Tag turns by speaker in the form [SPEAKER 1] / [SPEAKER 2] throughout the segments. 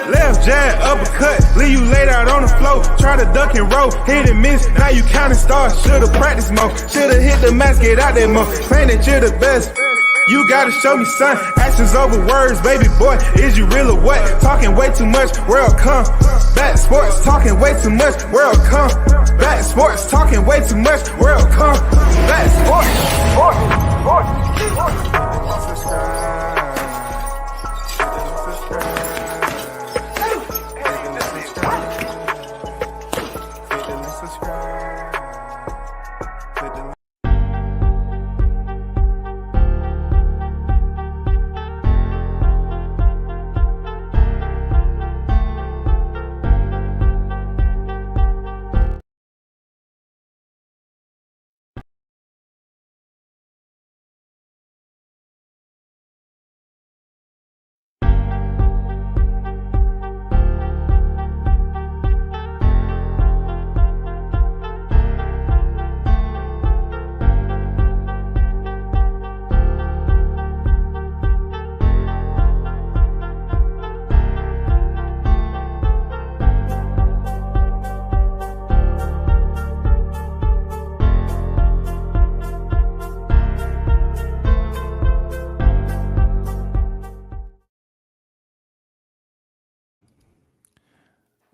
[SPEAKER 1] Left jab, uppercut, leave you laid out on the floor. Try to duck and roll, hit and miss, now you counting stars. Should've practiced more, should've hit the mask, get out there more. Claim that you're the best. You gotta show me, son, actions over words, baby boy, is you real or what? Talking way too much, world come back sports, talking way too much, world come back sports, talking way too much, world come back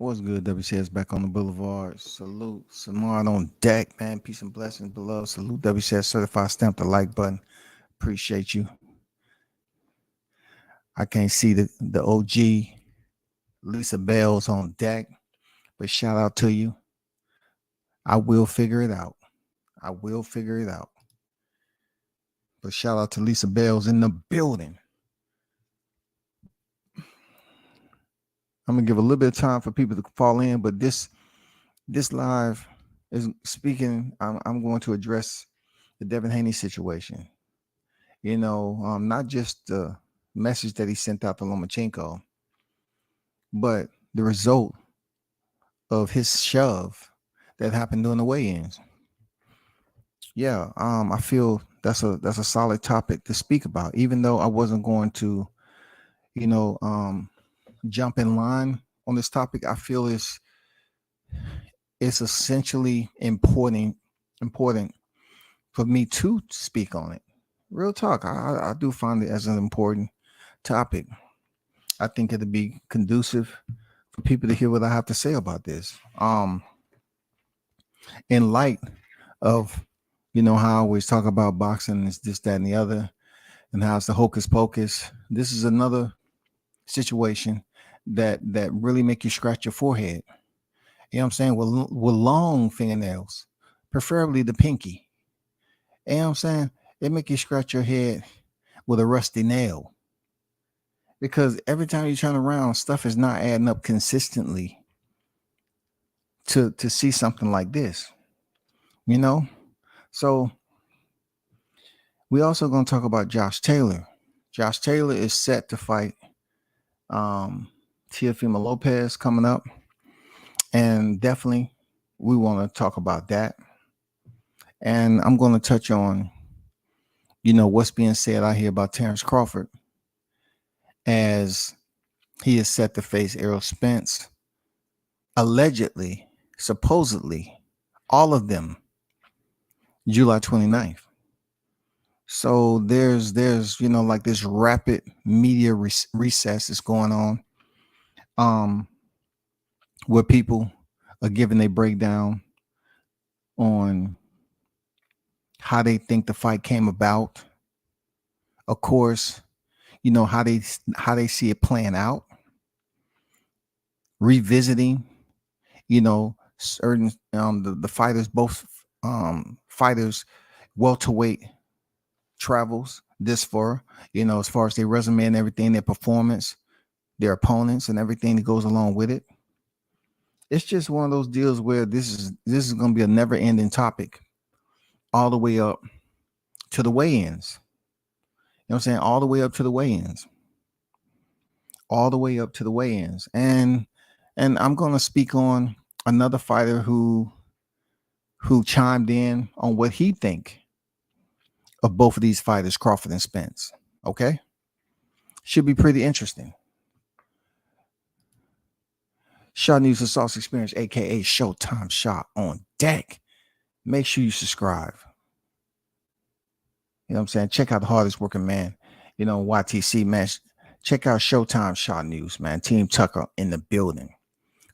[SPEAKER 2] What's good, WCS back on the boulevard. Salute, Samard on deck, man. Peace and blessings below. Salute, WCS certified. Stamp the like button. Appreciate you. I can't see the OG Lisa Bell's on deck, but shout out to you. I will figure it out. I will figure it out. But shout out to Lisa Bell's in the building. I'm gonna give a little bit of time for people to fall in, but this live is speaking. I'm going to address the Devin Haney situation. You know, not just the message that he sent out to Lomachenko, but the result of his shove that happened during the weigh-ins. Yeah, I feel that's a solid topic to speak about, even though I wasn't going to, jump in line on this topic. I feel it's essentially important for me to speak on it. Real talk. I do find it as an important topic. I think it'd be conducive for people to hear what I have to say about this. In light of, how I always talk about boxing is this, that, and the other, and how it's the hocus pocus. This is another situation that really make you scratch your forehead. You know what I'm saying? With long fingernails, preferably the pinky. You know what I'm saying? It make you scratch your head with a rusty nail. Because every time you turn around, stuff is not adding up consistently to see something like this. So we also going to talk about Josh Taylor. Josh Taylor is set to fight Teofimo Lopez coming up, and definitely we want to talk about that. And I'm going to touch on, what's being said out here about Terrence Crawford, as he is set to face Errol Spence, allegedly, supposedly, all of them, July 29th. So there's like this rapid media recess is going on, where people are giving a breakdown on how they think the fight came about. Of course, how they see it playing out, revisiting, certain the fighters, both fighters, welterweight travels this far, as far as their resume and everything, their performance, their opponents, and everything that goes along with it. It's just one of those deals where this is going to be a never-ending topic, all the way up to the weigh-ins. You know what I'm saying? All the way up to the weigh-ins. All the way up to the weigh-ins. And I'm going to speak on another fighter who chimed in on what he think of both of these fighters, Crawford and Spence. Okay? Should be pretty interesting. Shot News and Sauce Experience, aka Showtime Shot on deck. Make sure you subscribe. You know what I'm saying? Check out the hardest working man, YTC, man. Check out Showtime Shot News, man. Team Tucker in the building.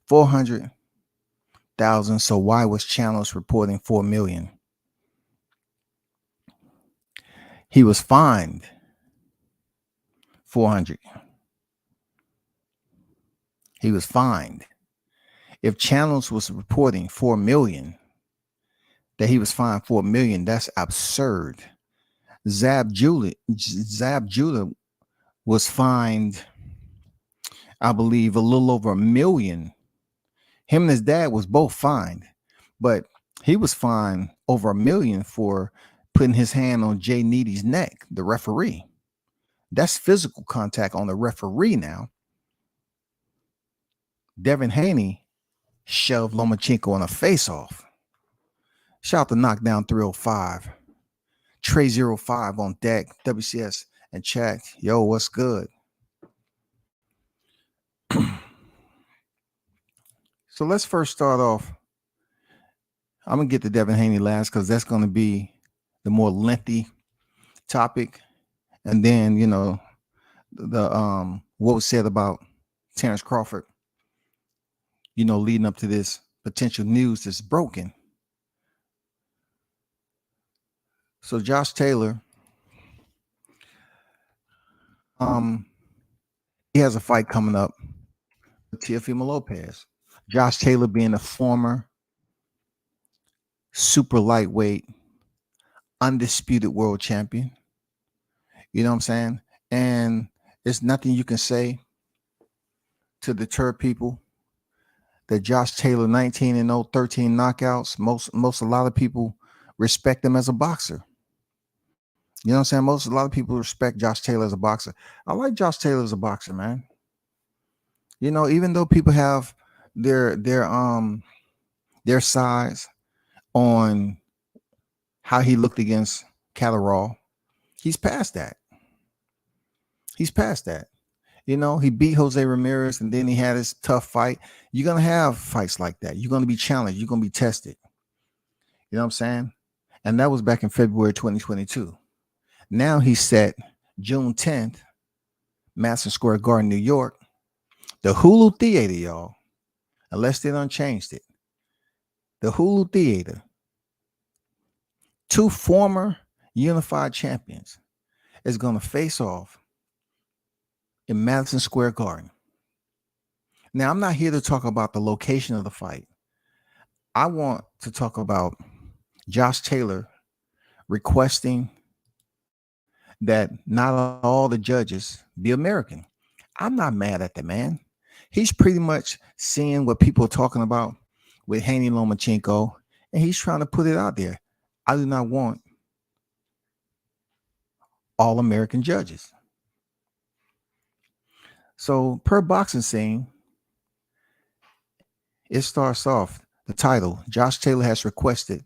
[SPEAKER 2] 400,000. So why was Channels reporting 4 million? He was fined 400. He was fined. If Channels was reporting 4 million, that he was fined 4 million, that's absurd. Zab Judah was fined, I believe, a little over 1 million. Him and his dad was both fined, but he was fined over 1 million for putting his hand on Jay Needy's neck, the referee. That's physical contact on the referee now. Devin Haney shoved Lomachenko on a face-off. Shout out to Knockdown 305. Trey 05 on deck. WCS and chat. Yo, what's good? So let's first start off. I'm going to get to Devin Haney last because that's going to be the more lengthy topic. And then, the what was said about Terrence Crawford, leading up to this potential news that's broken. So Josh Taylor, he has a fight coming up with Teofimo Lopez. Josh Taylor being a former super lightweight, undisputed world champion. You know what I'm saying? And there's nothing you can say to deter people that Josh Taylor, 19-0, 13 knockouts. A lot of people respect him as a boxer. You know what I'm saying? A lot of people respect Josh Taylor as a boxer. I like Josh Taylor as a boxer, man. Even though people have their sides on how he looked against Catterall, he's past that. He beat Jose Ramirez and then he had his tough fight. You're going to have fights like that. You're going to be challenged. You're going to be tested. You know what I'm saying? And that was back in February 2022. Now he's set June 10th, Madison Square Garden, New York. The Hulu Theater, y'all. Unless they done changed it. The Hulu Theater. 2 former unified champions is going to face off in Madison Square Garden. Now, I'm not here to talk about the location of the fight. I want to talk about Josh Taylor requesting that not all the judges be American. I'm not mad at the man. He's pretty much seeing what people are talking about with Haney Lomachenko, and he's trying to put it out there. I do not want all American judges. So per Boxing Scene, it starts off the title. Josh Taylor has requested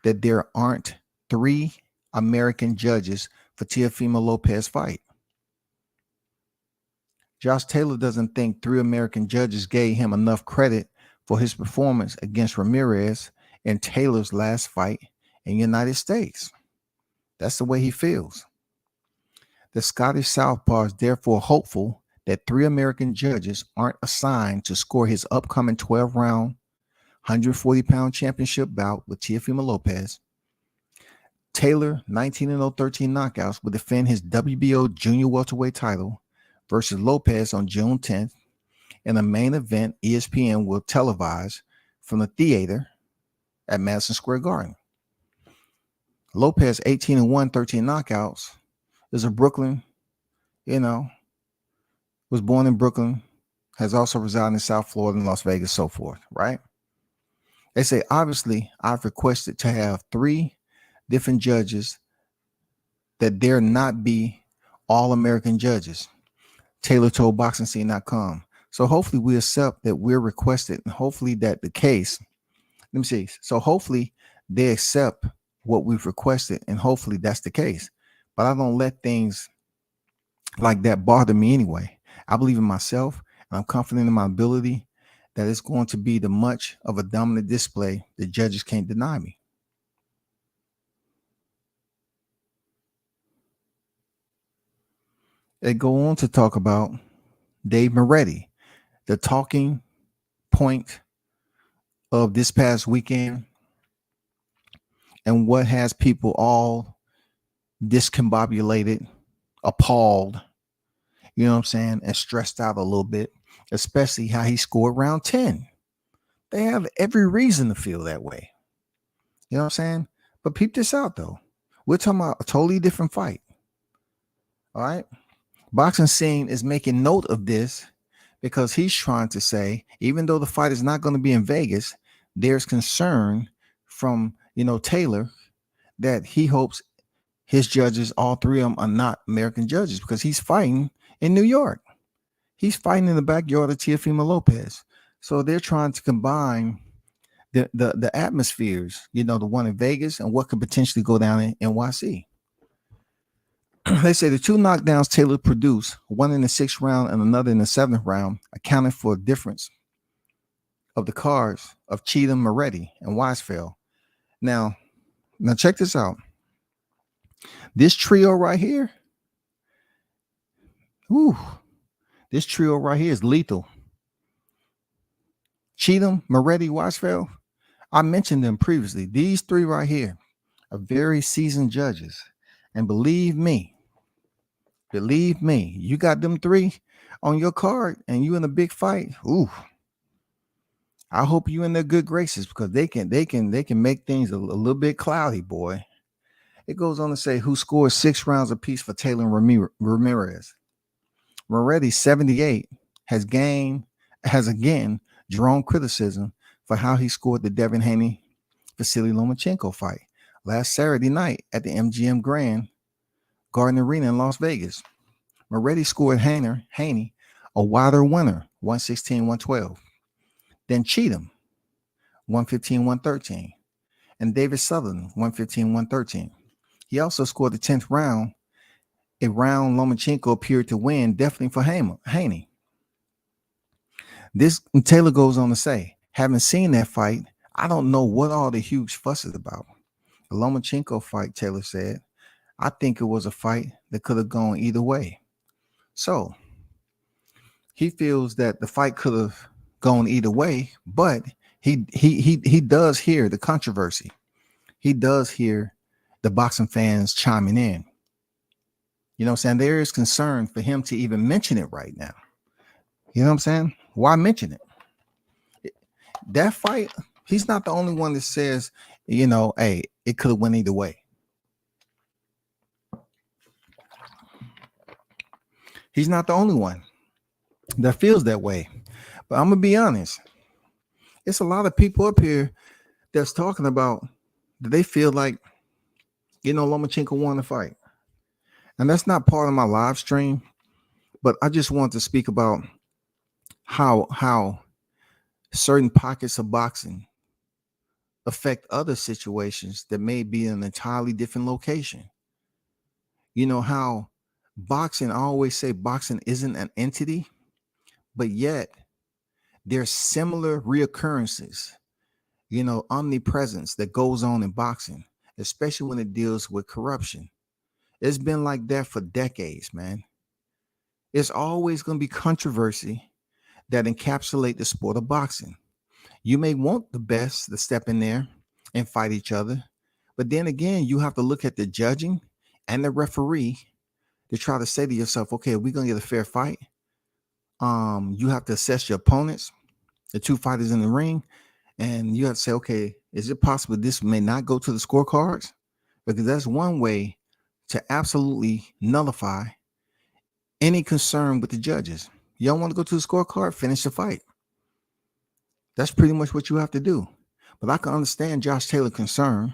[SPEAKER 2] that there aren't 3 American judges for Teofimo Lopez fight. Josh Taylor doesn't think 3 American judges gave him enough credit for his performance against Ramirez in Taylor's last fight in the United States. That's the way he feels. The Scottish Southpaw is therefore hopeful that 3 American judges aren't assigned to score his upcoming 12-round, 140-pound championship bout with Teofimo Lopez. Taylor, 19-0, 13 knockouts, will defend his WBO junior welterweight title versus Lopez on June 10th. In the main event, ESPN will televise from the theater at Madison Square Garden. Lopez, 18-1, 13 knockouts, is a Brooklyn, was born in Brooklyn, has also resided in South Florida and Las Vegas, so forth, right? They say, obviously, I've requested to have 3 different judges, that there not be all American judges. Taylor told BoxingScene.com. So hopefully we accept that we're requested, and hopefully that the case, let me see. So hopefully they accept what we've requested, and hopefully that's the case. But I don't let things like that bother me anyway. I believe in myself, and I'm confident in my ability, that it's going to be the much of a dominant display. The judges can't deny me. They go on to talk about Dave Moretti, the talking point of this past weekend, and what has people all discombobulated, appalled, you know what I'm saying, and stressed out a little bit, especially how he scored round 10. They have every reason to feel that way. You know what I'm saying? But peep this out, though. We're talking about a totally different fight. All right? Boxing Scene is making note of this because he's trying to say, even though the fight is not going to be in Vegas, there's concern from, Taylor, that he hopes his judges, all three of them, are not American judges because he's fighting in New York. He's fighting in the backyard of Teofimo Lopez. So they're trying to combine the atmospheres, the one in Vegas and what could potentially go down in NYC. They say the two knockdowns Taylor produced, one in the 6th round and another in the 7th round, accounted for a difference of the cards of Cheatham, Moretti, and Weisfeld. Now check this out. This trio right here, this trio right here is lethal. Cheatham, Moretti, Weisfeld, I mentioned them previously. These three right here are very seasoned judges. And believe me, you got them three on your card and you in a big fight. I hope you in their good graces because they can make things a little bit cloudy, boy. It goes on to say who scored 6 rounds apiece for Taylor and Ramirez. Moretti, 78, has again drawn criticism for how he scored the Devin Haney Vasily Lomachenko fight last Saturday night at the MGM Grand Garden Arena in Las Vegas. Moretti scored Haney a wider winner, 116-112. Then Cheatham, 115-113. And David Sutherland, 115-113. He also scored the 10th round, a round Lomachenko appeared to win, definitely for Haney. This Taylor goes on to say, having seen that fight, I don't know what all the huge fuss is about. The Lomachenko fight, Taylor said, I think it was a fight that could have gone either way. So he feels that the fight could have gone either way, but he does hear the controversy. He does hear the boxing fans chiming in. You know what I'm saying? There is concern for him to even mention it right now. You know what I'm saying? Why mention it? That fight, he's not the only one that says, hey, it could have went either way. He's not the only one that feels that way. But I'm going to be honest. It's a lot of people up here that's talking about that they feel like, Lomachenko won the fight. And that's not part of my live stream. But I just want to speak about how certain pockets of boxing affect other situations that may be in an entirely different location. How boxing, I always say boxing isn't an entity, but yet there's similar reoccurrences, omnipresence that goes on in boxing, especially when it deals with corruption. It's been like that for decades, man. It's always going to be controversy that encapsulate the sport of boxing. You may want the best to step in there and fight each other, but then again, you have to look at the judging and the referee to try to say to yourself, okay, we're going to get a fair fight. You have to assess your opponents, the two fighters in the ring, and you have to say, okay, is it possible this may not go to the scorecards? Because that's one way to absolutely nullify any concern with the judges. You don't want to go to the scorecard, finish the fight. That's pretty much what you have to do. But I can understand Josh Taylor's concern.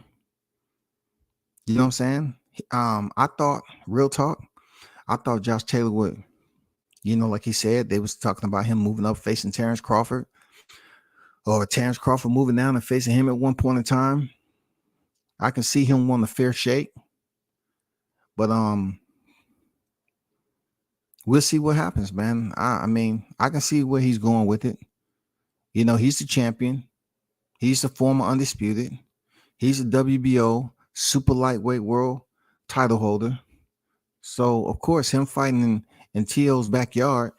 [SPEAKER 2] You know what I'm saying? I thought, real talk, I thought Josh Taylor would, like he said, they was talking about him moving up facing Terrence Crawford, or Terrence Crawford moving down and facing him at one point in time. I can see him want a fair shake. But we'll see what happens, man. I mean, I can see where he's going with it. He's the champion. He's the former undisputed. He's a WBO super lightweight world title holder. So of course, him fighting in T.O.'s backyard,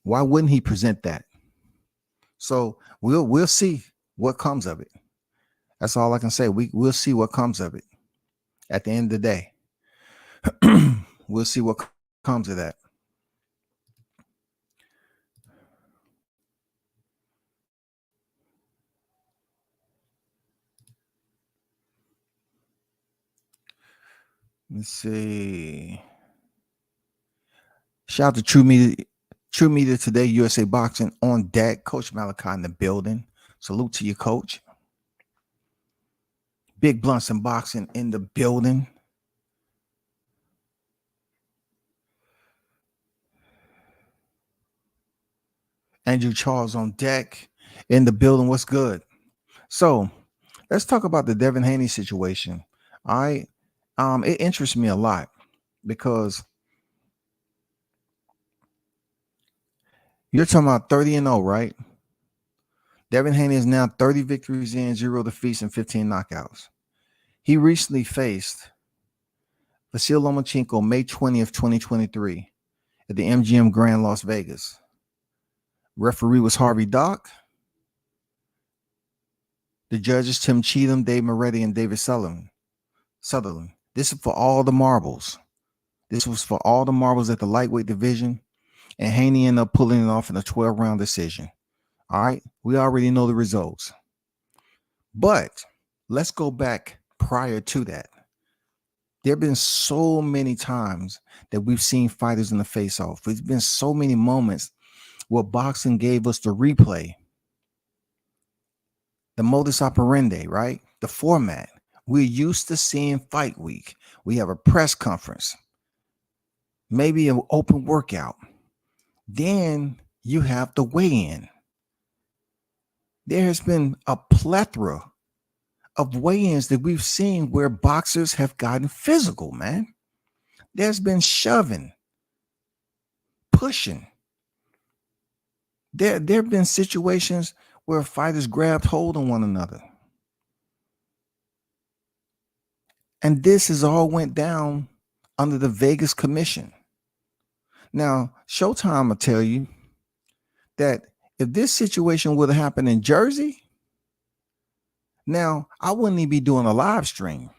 [SPEAKER 2] why wouldn't he present that? So we'll see what comes of it. That's all I can say. We'll see what comes of it. At the end of the day, we'll see what comes of that. Let's see. Shout out to True Media Today, USA Boxing on deck. Coach Malachi in the building. Salute to you, coach. Big Blunts and Boxing in the building. Andrew Charles on deck in the building. What's good? So let's talk about the Devin Haney situation. It interests me a lot because you're talking about 30-0, right? Devin Haney is now 30 victories in, 0 defeats, and 15 knockouts. He recently faced Vasyl Lomachenko May 20th, 2023 at the MGM Grand Las Vegas. Referee was Harvey Dock. The judges, Tim Cheatham, Dave Moretti, and David Sutherland. This is for all the marbles. This was for all the marbles at the lightweight division, and Haney ended up pulling it off in a 12-round decision. All right, we already know the results. But let's go back prior to that. There have been so many times that we've seen fighters in the face-off. There's been so many moments where boxing gave us the replay, the modus operandi, right? The format. We're used to seeing fight week. We have a press conference, maybe an open workout. Then you have the weigh-in. There has been a plethora of weigh-ins that we've seen where boxers have gotten physical, man. There's been shoving, pushing. There have been situations where fighters grabbed hold on one another. And this has all went down under the Vegas Commission. Now, Showtime will tell you that if this situation would have happened in Jersey, now I wouldn't even be doing a live stream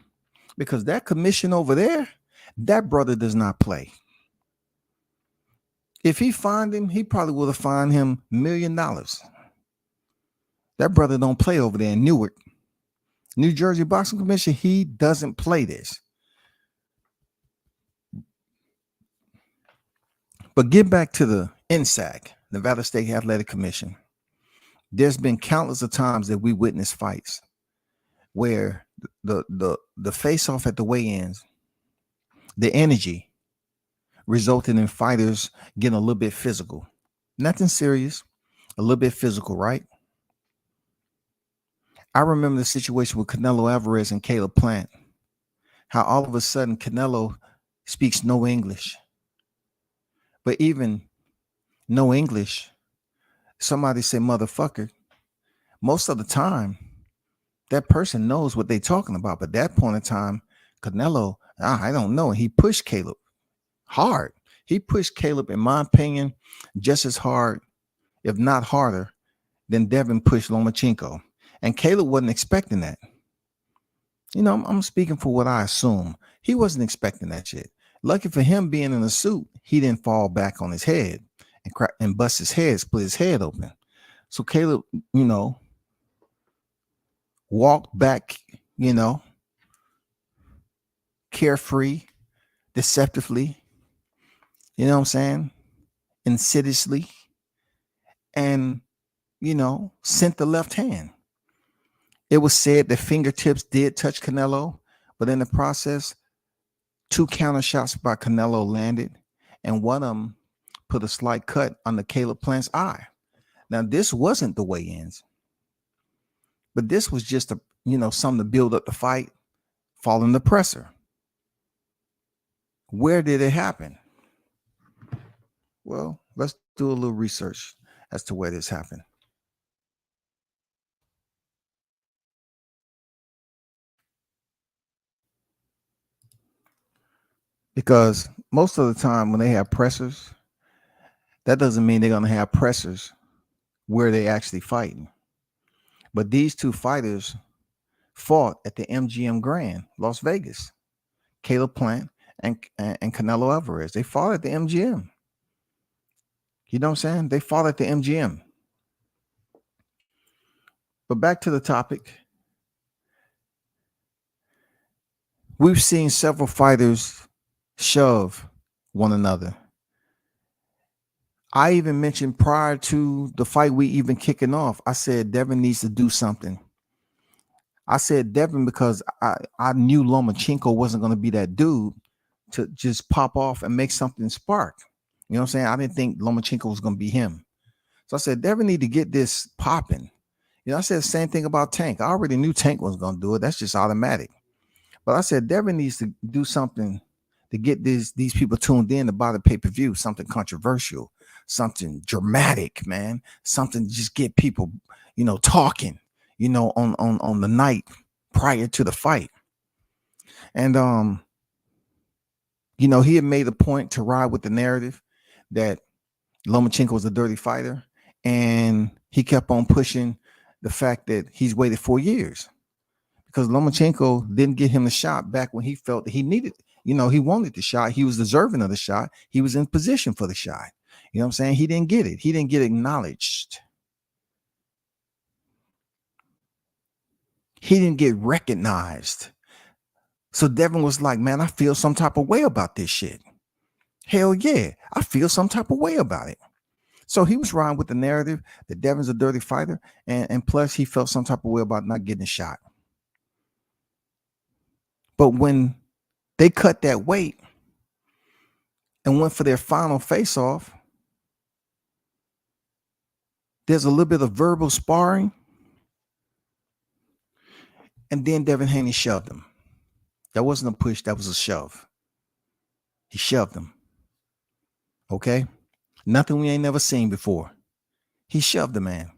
[SPEAKER 2] because that commission over there, that brother does not play. If he fined him, he probably would have fined him $1 million. That brother don't play over there in Newark. New Jersey Boxing Commission, he doesn't play this. But get back to the NSAC, Nevada State Athletic Commission. There's been countless of times that we witnessed fights where the face-off at the weigh-ins, the energy resulted in fighters getting a little bit physical. Nothing serious, a little bit physical, right? I remember the situation with Canelo Alvarez and Caleb Plant, how all of a sudden Canelo speaks no English. But even no English, somebody say motherfucker, most of the time, that person knows what they're talking about. But at that point in time, Canelo, I don't know. He pushed Caleb hard. He pushed Caleb, in my opinion, just as hard, if not harder, than Devin pushed Lomachenko. And Caleb wasn't expecting that. I'm speaking for what I assume. He wasn't expecting that shit. Lucky for him being in a suit, he didn't fall back on his head and bust his head, split his head open. So Caleb, walked back, carefree, deceptively, you know what I'm saying? Insidiously, and, sent the left hand. It was said that fingertips did touch Canelo, but in the process, 2 counter shots by Canelo landed, and one of them put a slight cut under Caleb Plant's eye. Now, this wasn't the weigh-ins, but this was just something to build up the fight, following the presser. Where did it happen? Well, let's do a little research as to where this happened. because most of the time when they have pressers, that doesn't mean they're going to have pressers where they actually fighting. But these two fighters fought at the MGM Grand, Las Vegas. Caleb Plant and Canelo Alvarez. They fought at the MGM. You know what I'm saying? They fought at the MGM. But back to the topic. We've seen several fighters shove one another. I even mentioned prior to the fight we even kicking off, I said Devin needs to do something. I said Devin because I knew Lomachenko wasn't going to be that dude to just pop off and make something spark. You know what I'm saying? I didn't think Lomachenko was going to be him. So I said, Devin need to get this popping. You know, I said the same thing about Tank. I already knew Tank was going to do it. That's just automatic. But I said, Devin needs to do something to get these people tuned in to buy the pay-per-view, something controversial, something dramatic, man, something to just get people, you know, talking, you know, on the night prior to the fight. And, you know, he had made a point to ride with the narrative that Lomachenko was a dirty fighter, and he kept on pushing the fact that he's waited 4 years because Lomachenko didn't get him the shot back when he felt that he needed, you know, he wanted the shot. He was deserving of the shot. He was in position for the shot. You know what I'm saying? He didn't get it. He didn't get acknowledged. He didn't get recognized. So Devin was like, man, I feel some type of way about this shit. Hell yeah, I feel some type of way about it. So he was riding with the narrative that Devin's a dirty fighter, and plus he felt some type of way about not getting a shot. But when they cut that weight and went for their final face-off, there's a little bit of verbal sparring, and then Devin Haney shoved him. That wasn't a push, that was a shove. He shoved him. Okay? Nothing we ain't never seen before. He shoved the man.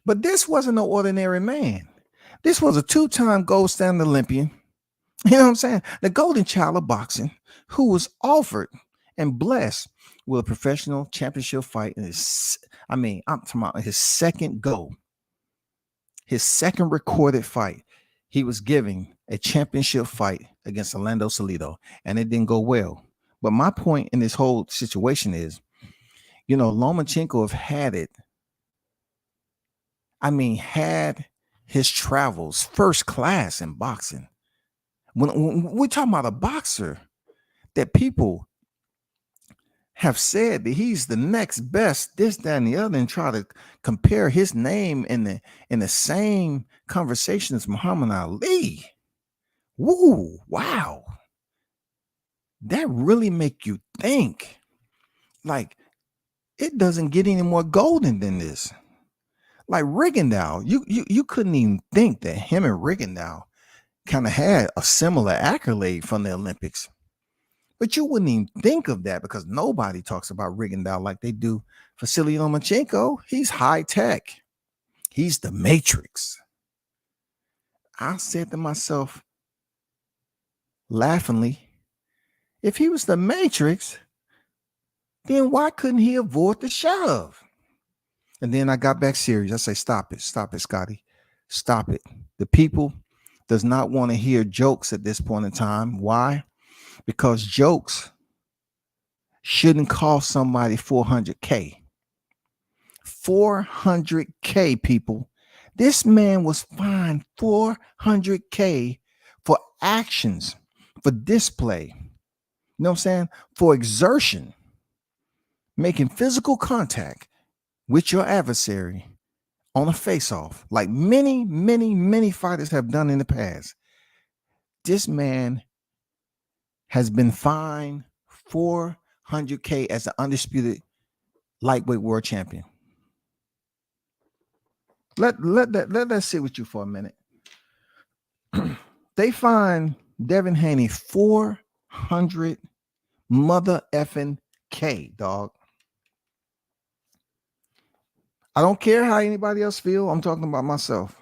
[SPEAKER 2] But this wasn't no ordinary man. This was a two-time gold standard Olympian. You know what I'm saying? The golden child of boxing, who was offered and blessed with a professional championship fight in his, I'm talking about his second go, his second recorded fight. He was giving a championship fight against Orlando Salido, and it didn't go well. But my point in this whole situation is, you know, Lomachenko have had it. Had his travels first class in boxing. When we're talking about a boxer that people have said that he's the next best, this, that, and the other, and try to compare his name in the same conversation as Muhammad Ali. Woo, wow. That really make you think. Like, it doesn't get any more golden than this. Like Rigondeaux, you couldn't even think that him and Rigondeaux kind of had a similar accolade from the Olympics. But you wouldn't even think of that because nobody talks about Rigondeaux like they do Vasily Lomachenko. He's high tech. He's the Matrix. I said to myself, laughingly, if he was the Matrix, then why couldn't he avoid the shove? And then I got back serious. I say, stop it, Scotty. Stop it. The people does not want to hear jokes at this point in time. Why? Because jokes shouldn't cost somebody $400K. $400K, people. This man was fined $400K for actions, for display. You know what I'm saying? For exertion, making physical contact with your adversary on a face-off, like many, many, many fighters have done in the past. This man has been fined $400K as the undisputed lightweight world champion. Let that sit with you for a minute. They fined Devin Haney 400 mother effing K, dog. I don't care how anybody else feel. I'm talking about myself.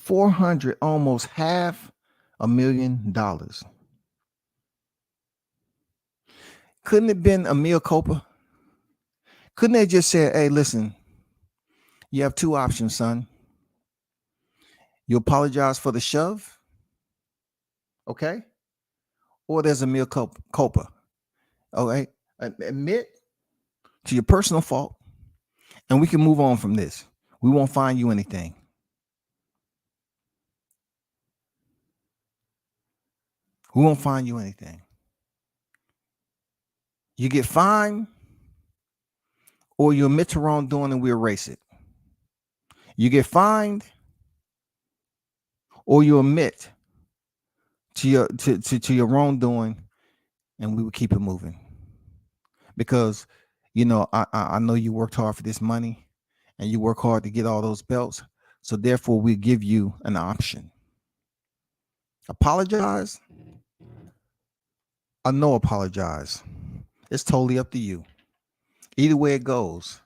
[SPEAKER 2] 400, almost $500,000. Couldn't it have been a mea culpa? Couldn't they just say, hey, listen, you have two options, son. You apologize for the shove, okay? Or there's a mea culpa. Okay? Admit to your personal fault, and we can move on from this. We won't fine you anything. We won't fine you anything. You get fined, or you admit to wrongdoing and we erase it. You get fined, or you admit to your wrongdoing, and we will keep it moving. Because, I know you worked hard for this money, and you work hard to get all those belts. So therefore, we give you an option. Apologize or no apologize. It's totally up to you. Either way it goes.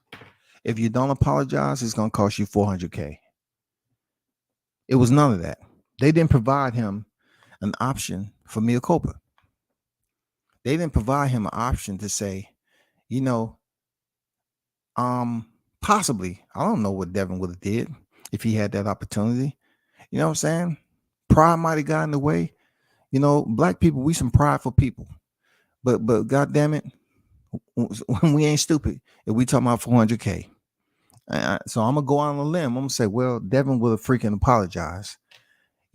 [SPEAKER 2] If you don't apologize, it's going to cost you $400K. It was none of that. They didn't provide him an option for mea culpa. They didn't provide him an option to say, possibly, I don't know what Devin would have did if he had that opportunity. You know what I'm saying? Pride might have gotten in the way. Black people, we some prideful people. But God damn it, we ain't stupid if we talking about $400K. So I'm gonna go out on a limb. I'm gonna say, well, Devin would have freaking apologized,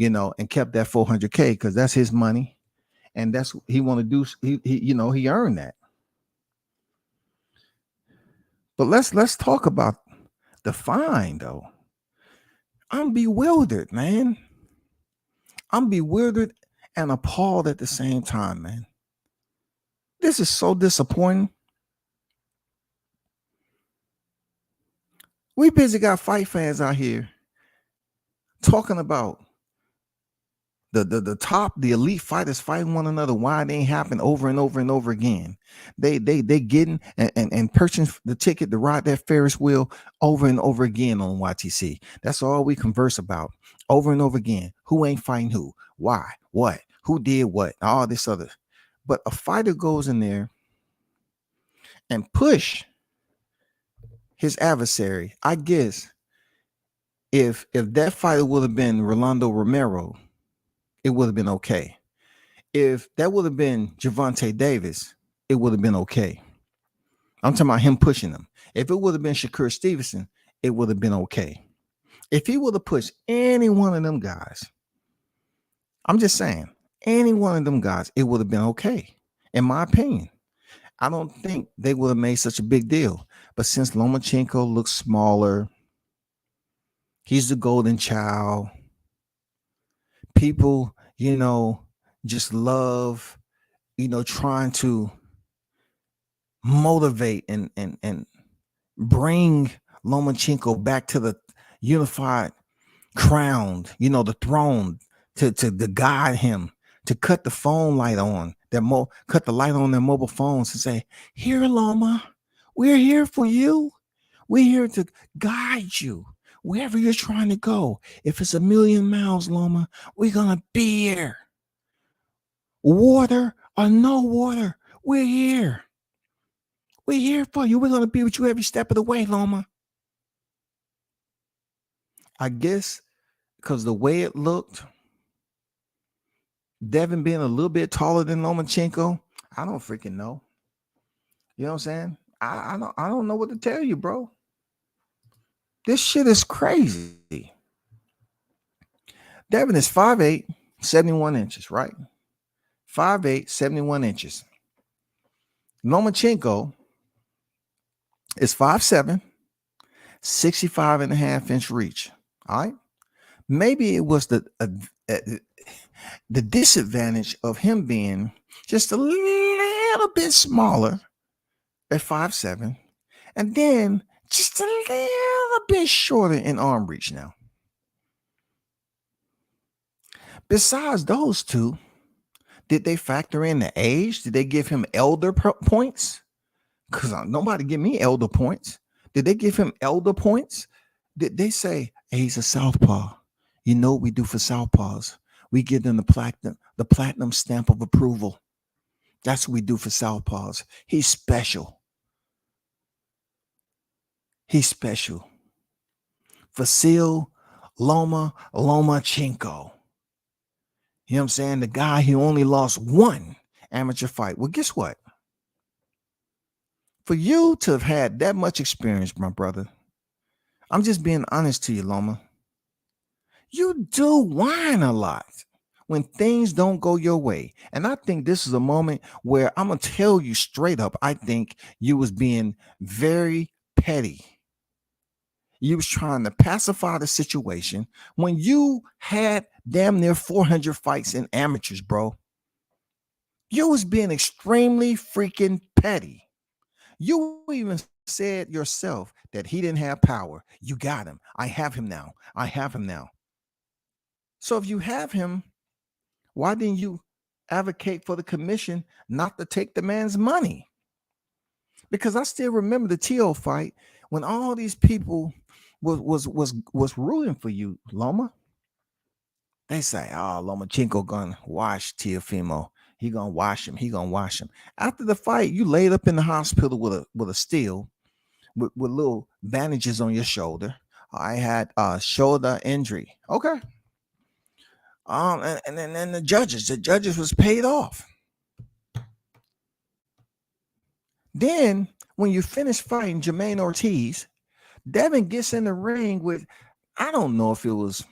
[SPEAKER 2] and kept that $400K because that's his money, and that's what he want to do. He earned that. But let's talk about the fine though. I'm bewildered, man. I'm bewildered and appalled at the same time, man. This is so disappointing. We busy got fight fans out here talking about the elite fighters fighting one another. Why it ain't happen over and over and over again. They getting and purchasing the ticket to ride that Ferris wheel over and over again on YTC. That's all we converse about over and over again. Who ain't fighting who? Why? What? Who did what? All this other. But a fighter goes in there and push his adversary. I guess if that fighter would have been Rolando Romero, it would have been okay. If that would have been Gervonta Davis, it would have been okay. I'm talking about him pushing him. If it would have been Shakur Stevenson, it would have been okay. If he would have pushed any one of them guys, I'm just saying, any one of them guys, it would have been okay. In my opinion, I don't think they would have made such a big deal. But since Lomachenko looks smaller, he's the golden child. People, just love, trying to motivate and bring Lomachenko back to the unified crown, the throne, to guide him, to cut the phone light on, cut the light on their mobile phones and say, here, Loma, we're here for you. We're here to guide you wherever you're trying to go. If it's 1,000,000 miles, Loma, we're going to be here. Water or no water, we're here. We're here for you. We're going to be with you every step of the way, Loma. I guess because the way it looked, Devin being a little bit taller than Lomachenko, I don't freaking know. You know what I'm saying? I don't know what to tell you, bro. This shit is crazy. Devin is 5'8", 71 inches, right? 5'8", 71 inches. Lomachenko is 5'7", 65.5-inch reach. All right. Maybe it was the disadvantage of him being just a little bit smaller at 5'7", and then just a little bit shorter in arm reach now. Besides those two, did they factor in the age? Did they give him elder points? Because nobody give me elder points. Did they give him elder points? Did they say, hey, he's a southpaw? You know what we do for Southpaws? We give them the platinum stamp of approval. That's what we do for Southpaws. He's special. He's special. Vasil Lomachenko. You know what I'm saying? The guy who only lost one amateur fight. Well, guess what? For you to have had that much experience, my brother, I'm just being honest to you, Loma. You do whine a lot when things don't go your way. And I think this is a moment where I'm going to tell you straight up, I think you was being very petty. You was trying to pacify the situation when you had damn near 400 fights in amateurs, bro. You was being extremely freaking petty. You even said yourself that he didn't have power. You got him. I have him now. I have him now. So if you have him, why didn't you advocate for the commission not to take the man's money? Because I still remember the Tio fight when all these people was rooting for you, Loma. They say, "Oh, Lomachenko gonna wash Teofimo. He gonna wash him. He gonna wash him." After the fight, you laid up in the hospital with a steel, with little bandages on your shoulder. I had shoulder injury. Okay. And then the judges was paid off. Then when you finish fighting Jermaine Ortiz, Devin gets in the ring with, I don't know if it was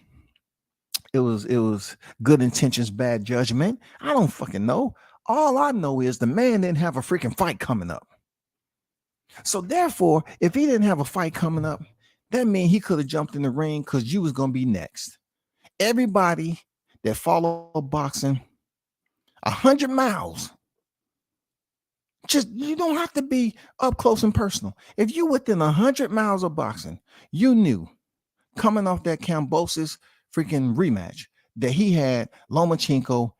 [SPEAKER 2] good intentions, bad judgment. I don't fucking know. All I know is the man didn't have a freaking fight coming up. So therefore, if he didn't have a fight coming up, that means he could have jumped in the ring because you was gonna be next. Everybody that follow boxing 100 miles. Just you don't have to be up close and personal. If you within 100 miles of boxing, you knew coming off that Kambosos freaking rematch that he had Lomachenko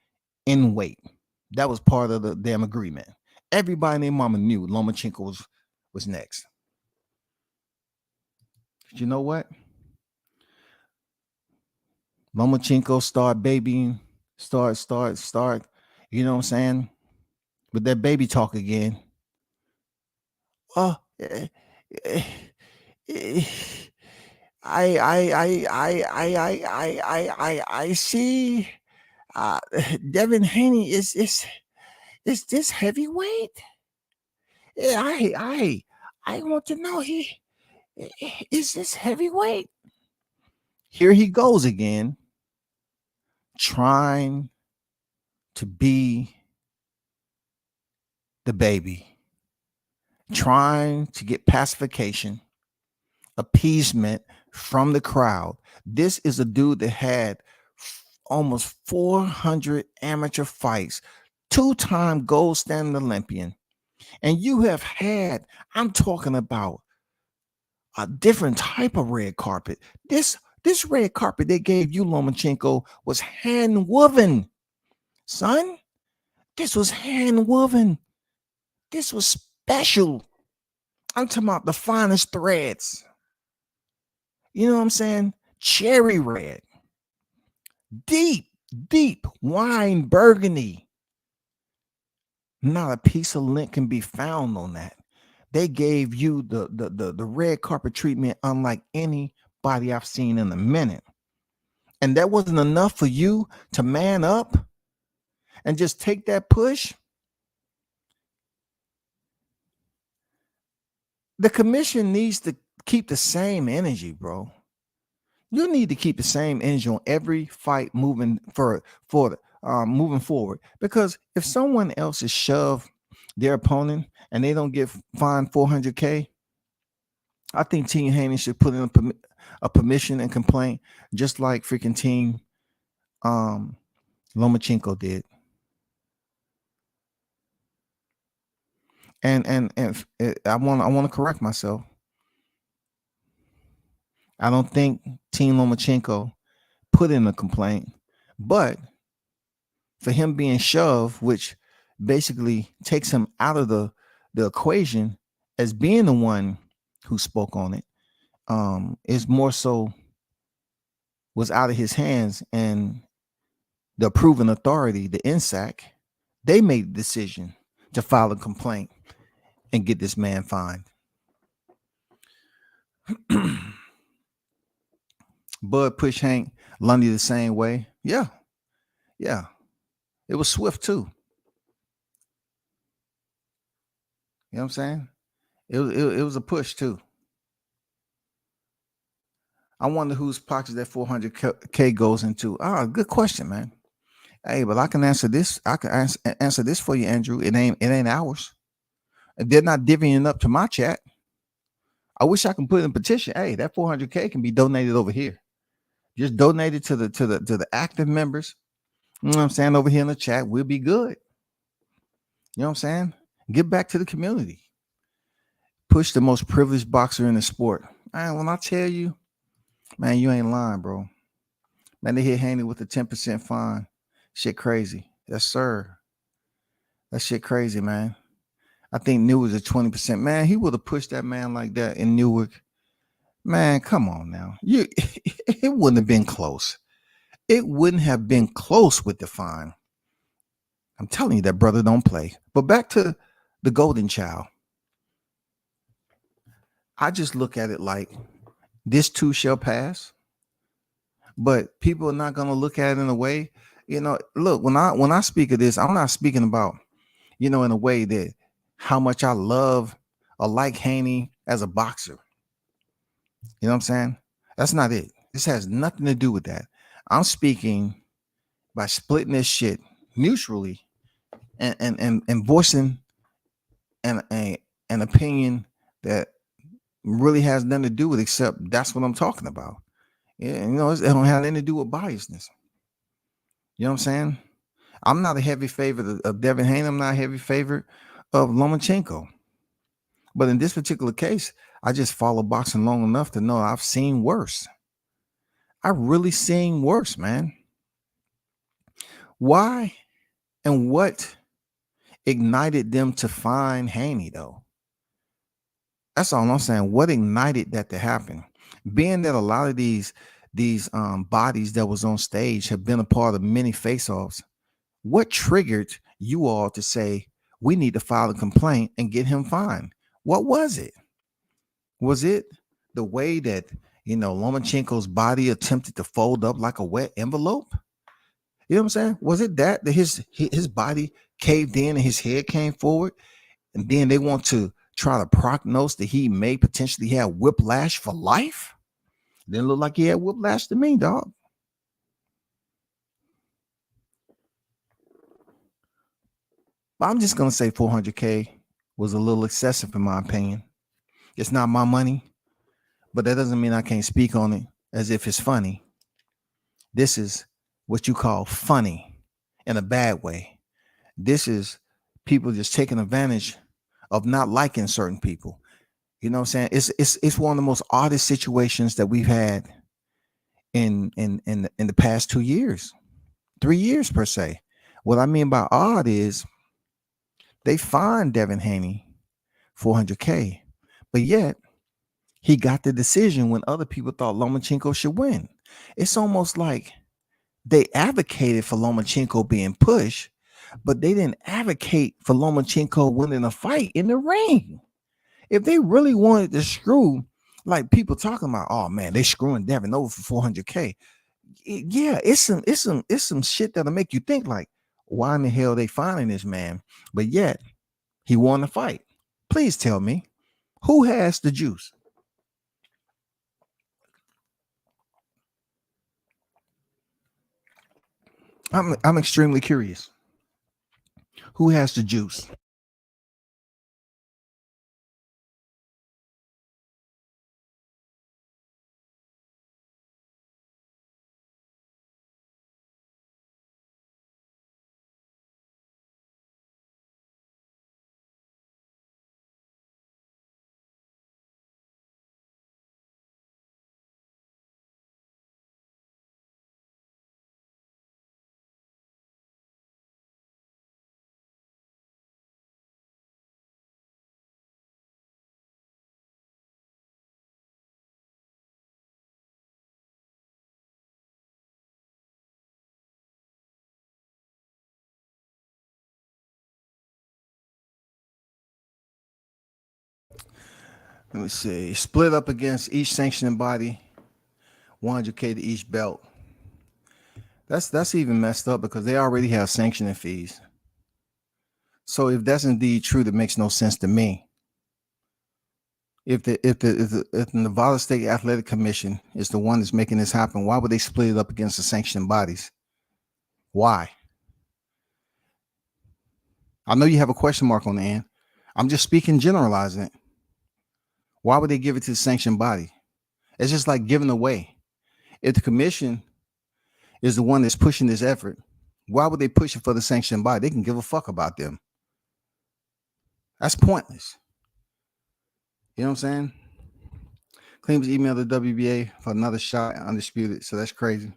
[SPEAKER 2] in weight. That was part of the damn agreement. Everybody and their mama knew Lomachenko was next. But you know what? Lomachenko start babying, start. You know what I'm saying? With that baby talk again. Oh, I see. Devin Haney is this heavyweight? Yeah, I want to know is this heavyweight? Here he goes again, trying to be the baby, trying to get pacification, appeasement from the crowd. This is a dude that had almost 400 amateur fights, two-time gold standard Olympian. And you have had, I'm talking about a different type of red carpet. This red carpet they gave you, Lomachenko, was hand woven, son. This was hand woven. This was special. I'm talking about the finest threads. You know what I'm saying? Cherry red. Deep wine burgundy. Not a piece of lint can be found on that. They gave you the red carpet treatment unlike anybody I've seen in a minute. And that wasn't enough for you to man up and just take that push. The commission needs to keep the same energy, bro. You need to keep the same energy on every fight moving moving forward. Because if someone else is shoved their opponent and they don't get fined $400K, I think Team Haney should put in a permission and complaint, just like freaking Team Lomachenko did. And I want to correct myself. I don't think Team Lomachenko put in a complaint, but for him being shoved, which basically takes him out of the equation as being the one who spoke on it, is more so was out of his hands, and the approving authority, the INSAC, they made the decision to file a complaint and get this man fined. Bud pushed Hank Lundy the same way. Yeah, yeah. It was swift too. You know what I'm saying? It was a push too. I wonder whose pockets that 400K goes into. Ah, good question, man. Hey, but I can answer this. I can answer this for you, Andrew. It ain't ours. They're not divvying up to my chat. I wish I can put in a petition. Hey, that 400K can be donated over here. Just donate it to the active members. You know what I'm saying? Over here in the chat, we'll be good. You know what I'm saying? Give back to the community. Push the most privileged boxer in the sport. Man, when I tell you, man, you ain't lying, bro. Man, they hit Haney with a 10% fine. Shit crazy. Yes, sir. That shit crazy, man. I think Newark's at 20%. Man, he would have pushed that man like that in Newark. Man, come on now. It wouldn't have been close. It wouldn't have been close with the fine. I'm telling you, that brother don't play. But back to the golden child. I just look at it like this too shall pass. But people are not gonna look at it in a way, look, when I speak of this, I'm not speaking about, in a way that how much I love or like Haney as a boxer. You know what I'm saying? That's not it. This has nothing to do with that. I'm speaking by splitting this shit mutually and voicing an opinion that really has nothing to do with, except that's what I'm talking about. Yeah, it don't have anything to do with biasness. You know what I'm saying? I'm not a heavy favorite of Devin Haney. I'm not a heavy favorite of Lomachenko. But in this particular case, I just follow boxing long enough to know I've seen worse. I've really seen worse, man. Why and what ignited them to find Haney, though? That's all I'm saying. What ignited that to happen? Being that a lot of these bodies that was on stage have been a part of many face-offs, what triggered you all to say we need to file a complaint and get him fined? What was it? Was it the way that Lomachenko's body attempted to fold up like a wet envelope? You know what I'm saying? Was it that his body caved in and his head came forward, and then they want to try to prognose that he may potentially have whiplash for life? Didn't look like he had whiplash to me, dog. But I'm just gonna say 400K was a little excessive in my opinion. It's not my money, but that doesn't mean I can't speak on it as if it's funny. This is what you call funny in a bad way. This is people just taking advantage of not liking certain people. You know what I'm saying? It's one of the most oddest situations that we've had in the past 2 years, 3 years per se. What I mean by odd is they fined Devin Haney 400K, but yet he got the decision when other people thought Lomachenko should win. It's almost like they advocated for Lomachenko being pushed, but they didn't advocate for Lomachenko winning a fight in the ring. If they really wanted to screw, like people talking about, oh man, they screwing Devin over for 400K. Yeah, it's some shit that'll make you think like, why in the hell are they finding this man? But yet he won the fight. Please tell me, who has the juice? I'm extremely curious. Who has the juice? Let me see. Split up against each sanctioning body, 100K to each belt. That's even messed up because they already have sanctioning fees. So if that's indeed true, that makes no sense to me. If the Nevada State Athletic Commission is the one that's making this happen, why would they split it up against the sanctioning bodies? Why? I know you have a question mark on the end. I'm just speaking, generalizing it. Why would they give it to the sanctioned body? It's just like giving away. If the commission is the one that's pushing this effort, why would they push it for the sanctioned body? They can give a fuck about them. That's pointless. You know what I'm saying? Claims email the WBA for another shot at Undisputed. So that's crazy.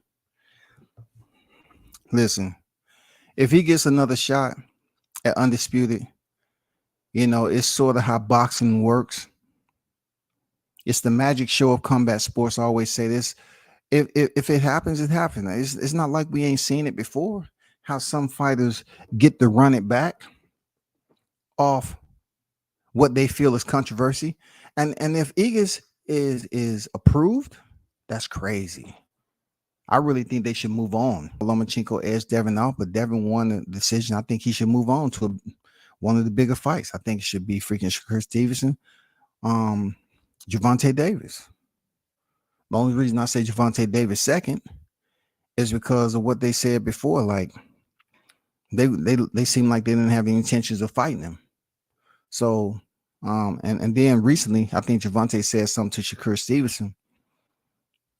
[SPEAKER 2] Listen, if he gets another shot at Undisputed, you know, it's sort of how boxing works. It's the magic show of combat sports. I always say this. If it happens, it happens. It's not like we ain't seen it before. How some fighters get to run it back off what they feel is controversy. And if Egas is approved, that's crazy. I really think they should move on. Lomachenko edged Devin out, but Devin won the decision. I think he should move on to one of the bigger fights. I think it should be freaking Shakur Stevenson, Gervonta Davis. The only reason I say Gervonta Davis second is because of what they said before. Like they seem like they didn't have any intentions of fighting him. So and then recently, I think Gervonta said something to Shakur Stevenson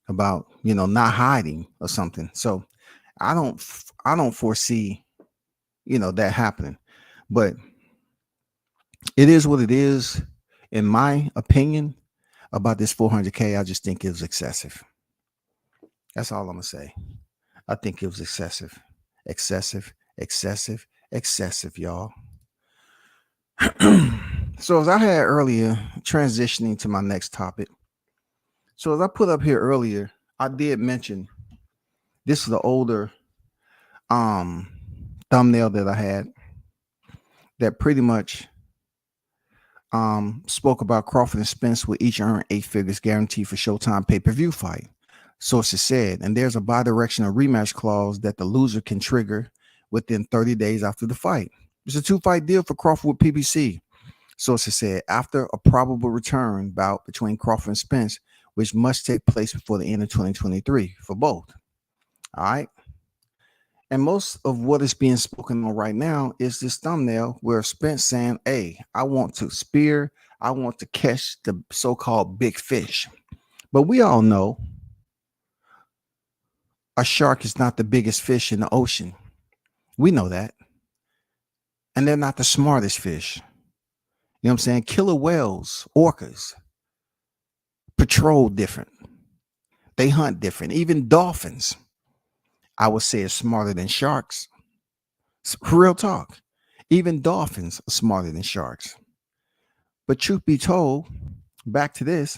[SPEAKER 2] about, you know, not hiding or something. So I don't foresee, you know, that happening. But it is what it is. In my opinion, about this 400K, I just think it was excessive. That's all I'm gonna say. I think it was excessive, y'all. So as I had earlier, transitioning to my next topic. So as I put up here earlier, I did mention this is the older thumbnail that I had that pretty much spoke about Crawford and Spence will each earn 8 figures guaranteed for Showtime pay-per-view fight. Sources said, and there's a bi-directional rematch clause that the loser can trigger within 30 days after the fight. It's a 2-fight deal for Crawford with PBC. Sources said, after a probable return bout between Crawford and Spence, which must take place before the end of 2023 for both. All right. And most of what is being spoken on right now is this thumbnail where Spence saying, hey, I want to spear, I want to catch the so-called big fish. But we all know a shark is not the biggest fish in the ocean. We know that. And they're not the smartest fish. You know what I'm saying? Killer whales, orcas, patrol different. They hunt different. Even dolphins, I would say, are smarter than sharks. Real talk. Even dolphins are smarter than sharks. But truth be told, back to this,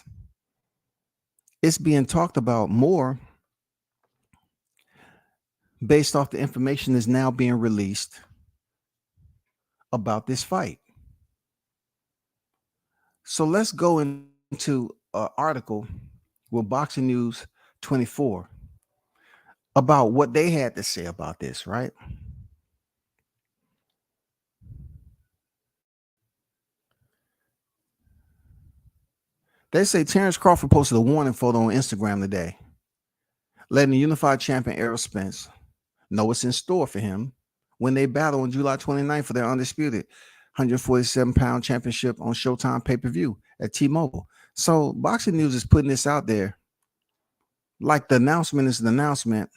[SPEAKER 2] it's being talked about more based off the information that's now being released about this fight. So let's go into an article with Boxing News 24 about what they had to say about this, right? They say Terrence Crawford posted a warning photo on Instagram today, letting the unified champion Errol Spence know what's in store for him when they battle on July 29th for their undisputed 147-pound championship on Showtime pay-per-view at T-Mobile. So Boxing News is putting this out there like the announcement is an announcement.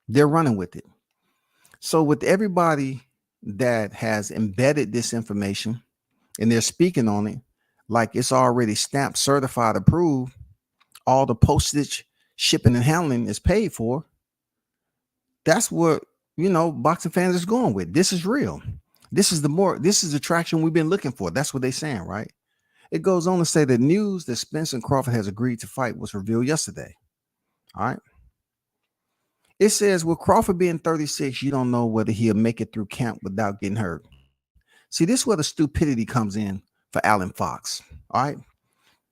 [SPEAKER 2] They're running with it. So with everybody that has embedded this information and they're speaking on it like it's already stamped, certified, approved, all the postage, shipping, and handling is paid for. That's what, you know, boxing fans is going with. This is real. This is the traction we've been looking for. That's what they're saying, right? It goes on to say the news that Spence and Crawford has agreed to fight was revealed yesterday. All right. It says, with Crawford being 36, you don't know whether he'll make it through camp without getting hurt. See, this is where the stupidity comes in for Alan Fox. All right.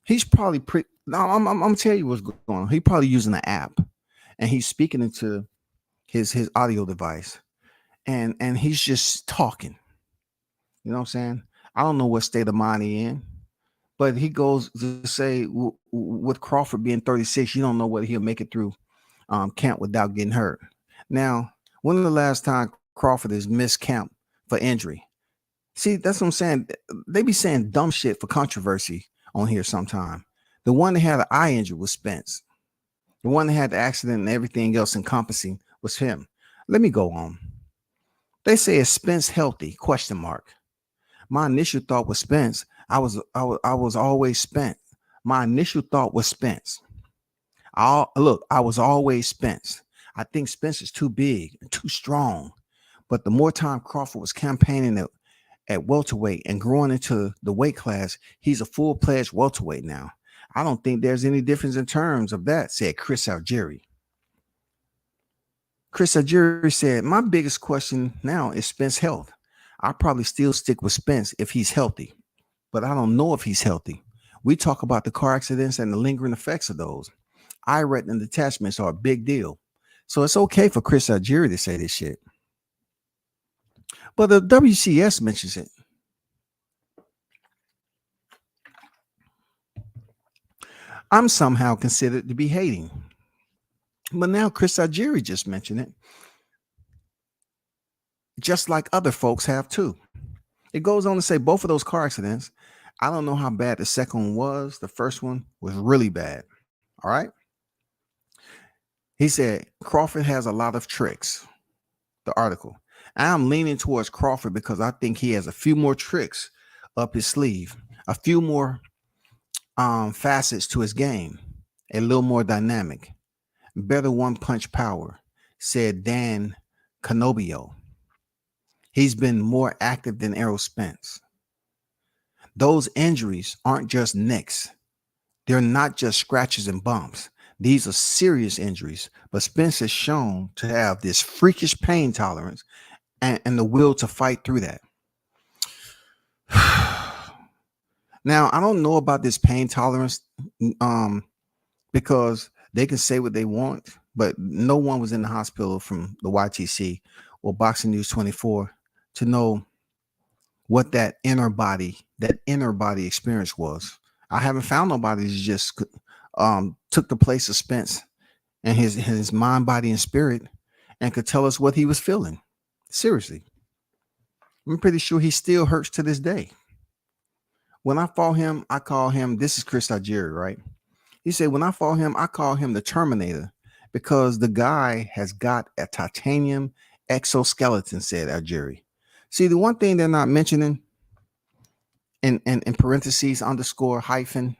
[SPEAKER 2] He's probably pretty. No, I'm gonna tell you what's going on. He probably using an app, and he's speaking into his audio device, and he's just talking. You know what I'm saying? I don't know what state of mind he in, but he goes to say with Crawford being 36, you don't know whether he'll make it through camp without getting hurt. Now, when was the last time Crawford has missed camp for injury? See, that's what I'm saying. They be saying dumb shit for controversy on here sometime. The one that had an eye injury was Spence. The one that had the accident and everything else encompassing was him. Let me go on. They say, is Spence healthy? Question mark. My initial thought was Spence. I was always Spence. My initial thought was Spence. I was always Spence. I think Spence is too big and too strong. But the more time Crawford was campaigning at welterweight and growing into the weight class, he's a full-fledged welterweight now. I don't think there's any difference in terms of that, said Chris Algieri. Chris Algieri said, my biggest question now is Spence's health. I'll probably still stick with Spence if he's healthy, but I don't know if he's healthy. We talk about the car accidents and the lingering effects of those. Eye retina detachments are a big deal. So it's okay for Chris Algieri to say this shit. But the WCS mentions it. I'm somehow considered to be hating. But now Chris Algieri just mentioned it. Just like other folks have too. It goes on to say both of those car accidents, I don't know how bad the second one was. The first one was really bad. All right. He said Crawford has a lot of tricks. The article. I'm leaning towards Crawford because I think he has a few more tricks up his sleeve, a few more facets to his game, a little more dynamic, better one-punch power, said Dan Canobio. He's been more active than Errol Spence. Those injuries aren't just nicks. They're not just scratches and bumps. These are serious injuries, but Spence is shown to have this freakish pain tolerance and the will to fight through that. Now, I don't know about this pain tolerance because they can say what they want, but no one was in the hospital from the YTC or Boxing News 24 to know what that inner body experience was. I haven't found nobody who just took the place of Spence and his mind, body, and spirit and could tell us what he was feeling. Seriously. I'm pretty sure he still hurts to this day. When I fought him, I call him, this is Chris Algieri, right? He said, when I fought him, I call him the Terminator because the guy has got a titanium exoskeleton, said Algieri. See, the one thing they're not mentioning in parentheses, underscore, hyphen,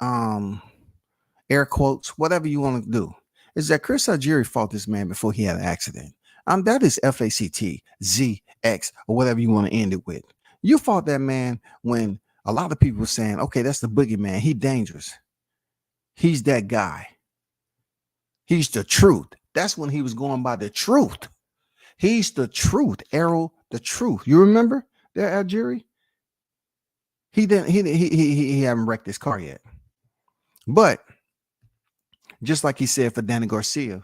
[SPEAKER 2] air quotes, whatever you want to do, is that Chris Algieri fought this man before he had an accident. That is FACT, ZX, or whatever you want to end it with. You fought that man when a lot of people were saying, okay, that's the boogeyman. He's dangerous. He's that guy. He's the truth. That's when he was going by the truth. He's the truth, Errol, the truth. You remember that, Algieri? He haven't wrecked his car yet. But just like he said for Danny Garcia,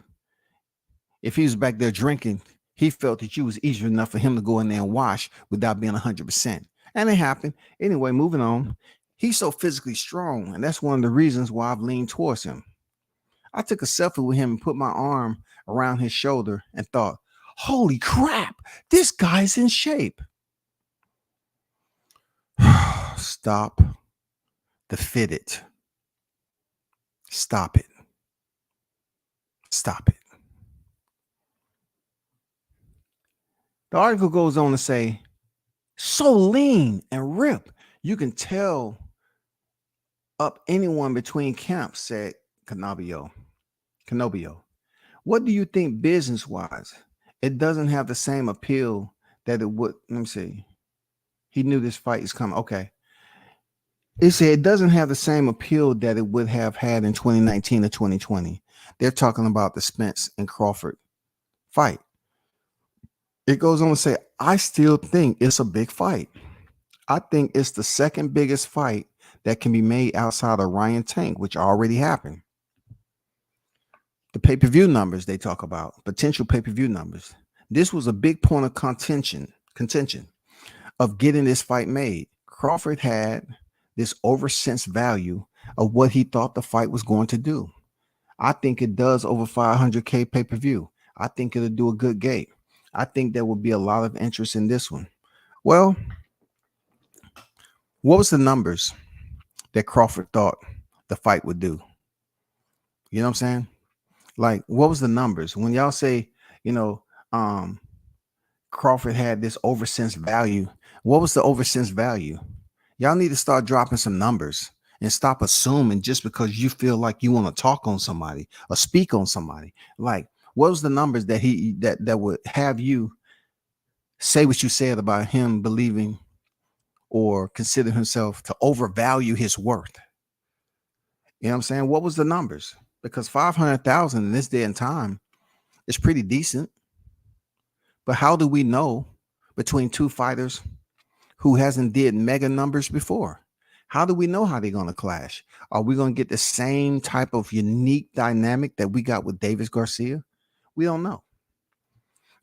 [SPEAKER 2] if he was back there drinking, he felt that you was easy enough for him to go in there and wash without being 100%. And it happened. Anyway, moving on. He's so physically strong, and that's one of the reasons why I've leaned towards him. I took a selfie with him and put my arm around his shoulder and thought, holy crap, this guy's in shape. Stop the fidget. Stop it. Stop it. The article goes on to say, so lean and ripped, you can tell up anyone between camps, said Canobio. What do you think business-wise? It doesn't have the same appeal that it would. Let me see. He knew this fight is coming. Okay. It said it doesn't have the same appeal that it would have had in 2019 or 2020. They're talking about the Spence and Crawford fight. It goes on to say, I still think it's a big fight. I think it's the second biggest fight that can be made outside of Ryan Tank, which already happened. The pay-per-view numbers they talk about, potential pay-per-view numbers. This was a big point of contention of getting this fight made. Crawford had this oversense value of what he thought the fight was going to do. I think it does over 500K pay-per-view. I think it'll do a good gate. I think there will be a lot of interest in this one. Well, what was the numbers that Crawford thought the fight would do? You know what I'm saying? Like, what was the numbers? When y'all say, you know, Crawford had this oversense value, what was the oversense value? Y'all need to start dropping some numbers and stop assuming just because you feel like you want to talk on somebody or speak on somebody. Like, what was the numbers that that would have you say what you said about him believing or consider himself to overvalue his worth? You know what I'm saying? What was the numbers? Because 500,000 in this day and time is pretty decent. But how do we know between two fighters who hasn't did mega numbers before? How do we know how they're going to clash? Are we going to get the same type of unique dynamic that we got with Davis Garcia? We don't know.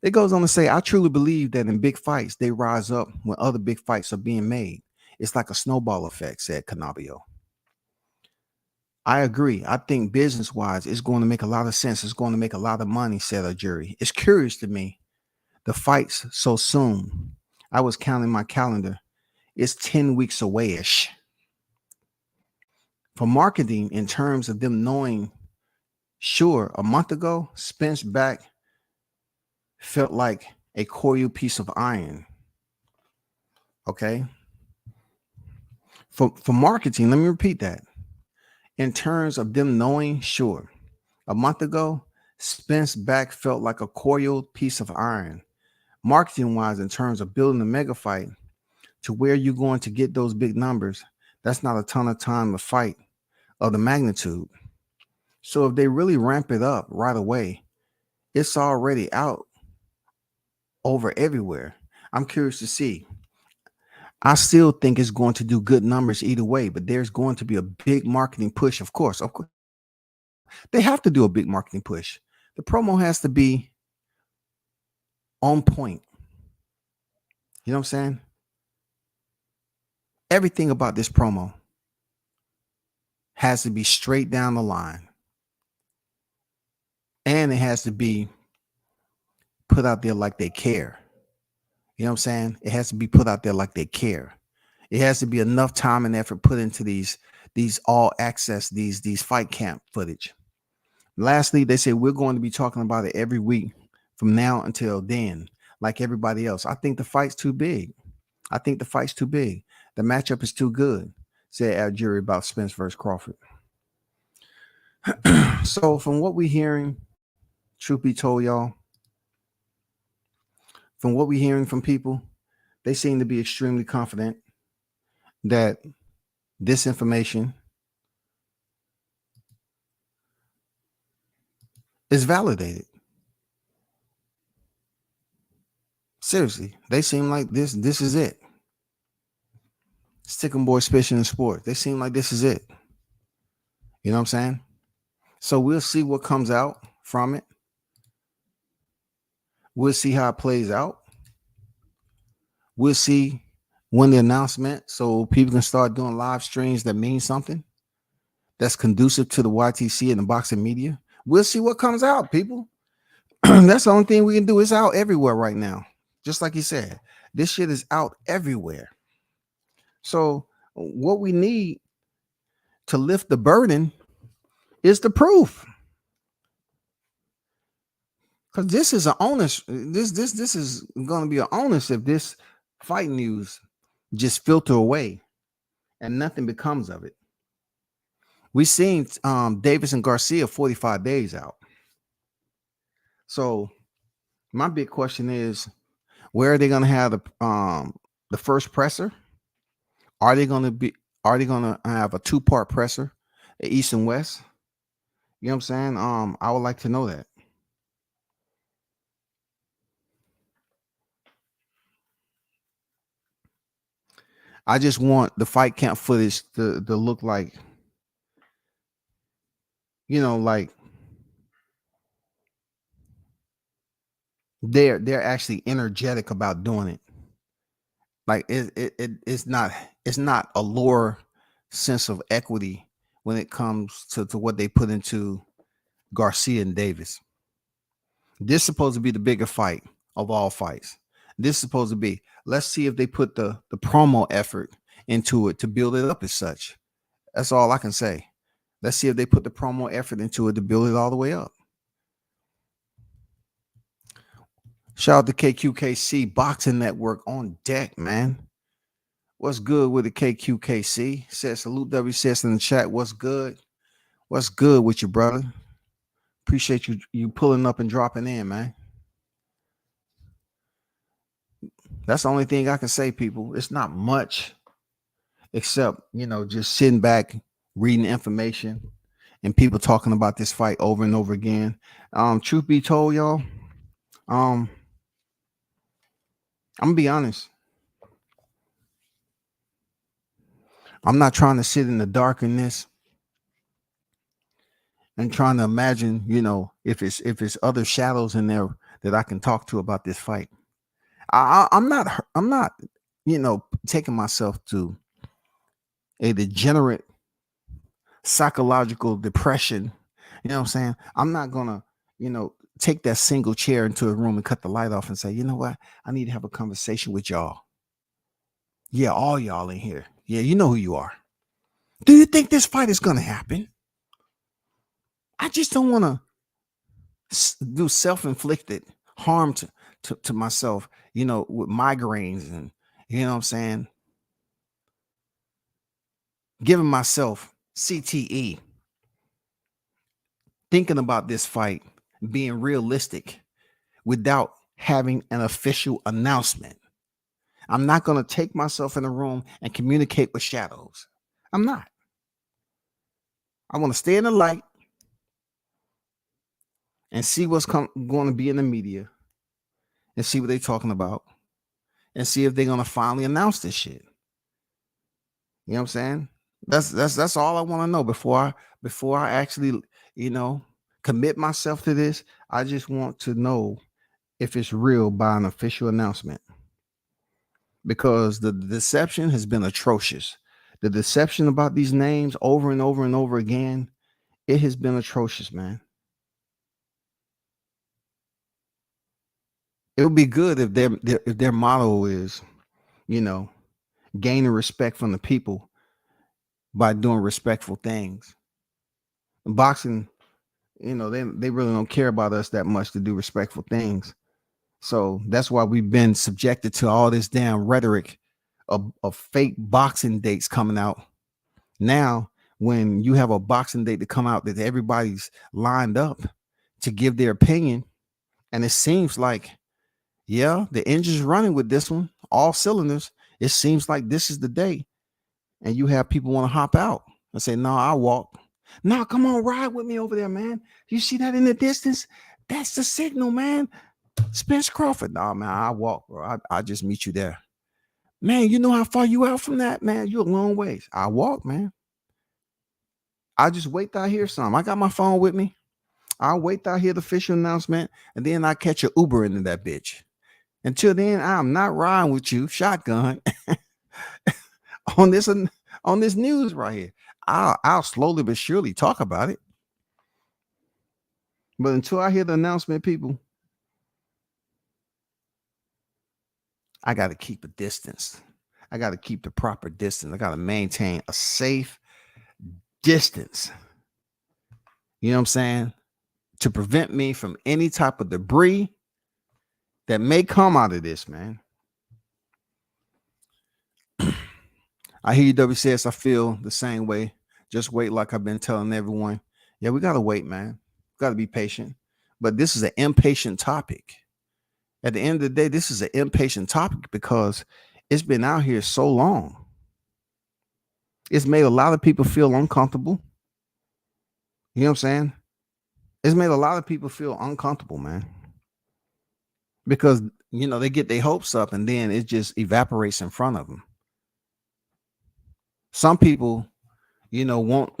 [SPEAKER 2] It goes on to say, I truly believe that in big fights, they rise up when other big fights are being made. It's like a snowball effect, said Canabio. I agree. I think business-wise, it's going to make a lot of sense. It's going to make a lot of money, said a jury. It's curious to me. The fight's so soon. I was counting my calendar. It's 10 weeks away-ish. For marketing, in terms of them knowing, sure, a month ago, Spence back felt like a coiled piece of iron. Okay. For marketing, let me repeat that. In terms of them knowing, sure, a month ago, Spence back felt like a coiled piece of iron. Marketing wise, in terms of building a mega fight to where you're going to get those big numbers, that's not a ton of time to fight of the magnitude. So if they really ramp it up right away, it's already out over everywhere. I'm curious to see. I still think it's going to do good numbers either way, but there's going to be a big marketing push, of course. They have to do a big marketing push. The promo has to be on point. You know what I'm saying? Everything about this promo has to be straight down the line. And it has to be put out there like they care. You know what I'm saying? It has to be put out there like they care. It has to be enough time and effort put into these all access, these fight camp footage. Lastly, they say we're going to be talking about it every week from now until then, like everybody else. I think the fight's too big. The matchup is too good, said our jury about Spence versus Crawford. So from what we're hearing, truth be told, y'all, from what we're hearing from people, they seem to be extremely confident that this information is validated. Seriously, they seem like this is it. Stick 'em boys fishing in sport. They seem like this is it. You know what I'm saying? So we'll see what comes out from it. We'll see how it plays out. We'll see when the announcement, so people can start doing live streams that mean something, that's conducive to the YTC and the boxing media. We'll see what comes out, people. That's the only thing we can do. It's out everywhere right now. Just like he said, this shit is out everywhere. So what we need to lift the burden is the proof. Because this is an onus. This is going to be an onus if this fight news just filter away and nothing becomes of it. We've seen Davis and Garcia 45 days out. So my big question is, where are they going to have the first presser? Are they going to have a two-part presser, East and West? You know what I'm saying? I would like to know that. I just want the fight camp footage to look like, like they're actually energetic about doing it. Like it's not a lower sense of equity when it comes to what they put into Garcia and Davis. This is supposed to be the bigger fight of all fights. This is supposed to be, let's see if they put the promo effort into it to build it up as such. That's all I can say. Let's see if they put the promo effort into it to build it all the way up. Shout out to KQKC Boxing Network on deck, man. What's good with the KQKC? Says salute WCS in the chat. What's good? What's good with you, brother? Appreciate you pulling up and dropping in, man. That's the only thing I can say, people. It's not much except, just sitting back, reading information, and people talking about this fight over and over again. Truth be told, y'all, I'm gonna be honest. I'm not trying to sit in the dark in this and trying to imagine, if it's other shadows in there that I can talk to about this fight. I'm not, taking myself to a degenerate psychological depression. You know what I'm saying? I'm not gonna, take that single chair into a room and cut the light off and say, you know what? I need to have a conversation with y'all. Yeah, all y'all in here. Yeah, you know who you are. Do you think this fight is gonna happen? I just don't want to do self-inflicted harm to myself, with migraines and, you know what I'm saying, giving myself CTE, thinking about this fight being realistic without having an official announcement. I'm not going to take myself in a room and communicate with shadows. I'm not. I want to stay in the light and see what's going to be in the media and see what they're talking about and see if they're going to finally announce this shit. You know what I'm saying? That's all I want to know before I actually, commit myself to this. I just want to know if it's real by an official announcement, because the deception has been atrocious. The deception about these names over and over and over again, it has been atrocious, man. It would be good if their motto is, gaining respect from the people by doing respectful things. Boxing, they really don't care about us that much to do respectful things. So that's why we've been subjected to all this damn rhetoric of fake boxing dates coming out. Now, when you have a boxing date to come out that everybody's lined up to give their opinion, and it seems like, yeah, the engine's running with this one, all cylinders. It seems like this is the day. And you have people want to hop out and say, no, I'll walk. No, come on, ride with me over there, man. You see that in the distance? That's the signal, man. Spence Crawford. No, man, I'll walk, bro. I'll just meet you there. Man, you know how far you out from that, man? You're a long ways. I'll walk, man. I'll just wait till I hear something. I got my phone with me. I'll wait till I hear the official announcement, and then I catch an Uber into that bitch. Until then, I'm not riding with you, shotgun, on this news right here. I'll slowly but surely talk about it. But until I hear the announcement, people, I got to keep a distance. I got to keep the proper distance. I got to maintain a safe distance. You know what I'm saying? To prevent me from any type of debris that may come out of this, man. I hear you, WCS. I feel the same way. Just wait, like I've been telling everyone. Yeah, we got to wait, man. Got to be patient. But this is an impatient topic. At the end of the day, this is an impatient topic because it's been out here so long. It's made a lot of people feel uncomfortable. You know what I'm saying? It's made a lot of people feel uncomfortable, man. Because, they get their hopes up and then it just evaporates in front of them. Some people, want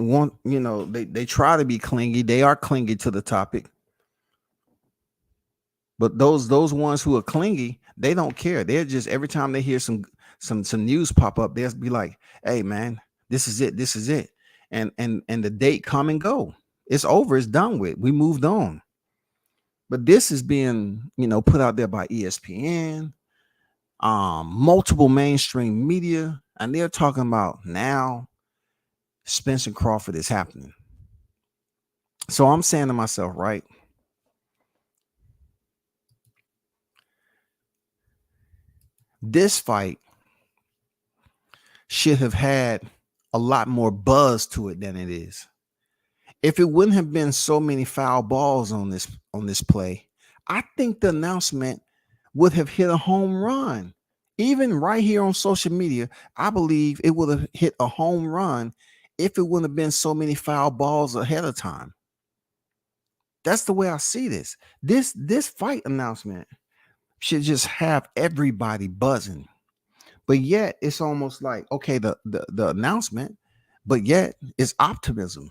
[SPEAKER 2] they try to be clingy. They are clingy to the topic. But those ones who are clingy, they don't care. They're just, every time they hear some news pop up, they'll be like, "Hey man, this is it. This is it." And the date come and go. It's over. It's done with. We moved on. But this is being, put out there by ESPN, multiple mainstream media, and they're talking about now Spencer Crawford is happening. So I'm saying to myself, right? This fight should have had a lot more buzz to it than it is. If it wouldn't have been so many foul balls on this play, I think the announcement would have hit a home run. Even right here on social media, I believe it would have hit a home run if it wouldn't have been so many foul balls ahead of time. That's the way I see this. This fight announcement should just have everybody buzzing. But yet it's almost like, okay, the announcement, but yet it's optimism.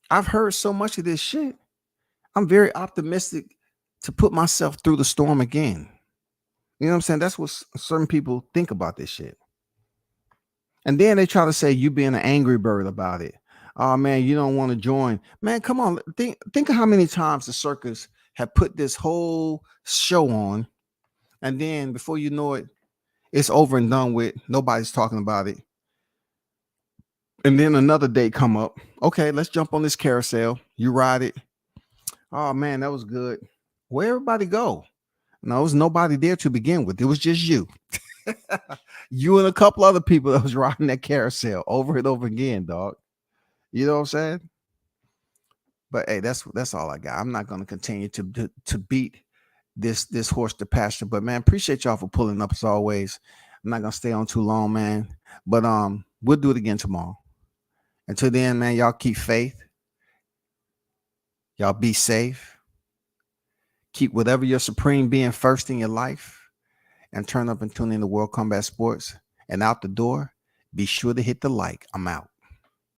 [SPEAKER 2] I've heard so much of this shit. I'm very optimistic to put myself through the storm again. You know what I'm saying? That's what certain people think about this shit. And then they try to say you being an angry bird about it. Oh man, you don't want to join. Man, come on. Think of how many times the circus have put this whole show on, and then before you know it, it's over and done with. Nobody's talking about it. And then another date come up. Okay, let's jump on this carousel. You ride it. Oh man, that was good. Where everybody go? No, there was nobody there to begin with. It was just you. You and a couple other people that was riding that carousel over and over again, dog. You know what I'm saying? But hey, that's all I got. I'm not going to continue to beat this horse to pasture. But man, appreciate y'all for pulling up as always. I'm not gonna stay on too long, man. But we'll do it again tomorrow. Until then, man, y'all keep faith. Y'all be safe. Keep whatever your supreme being first in your life. And turn up and tune in to World Combat Sports. And out the door, be sure to hit the like. I'm out.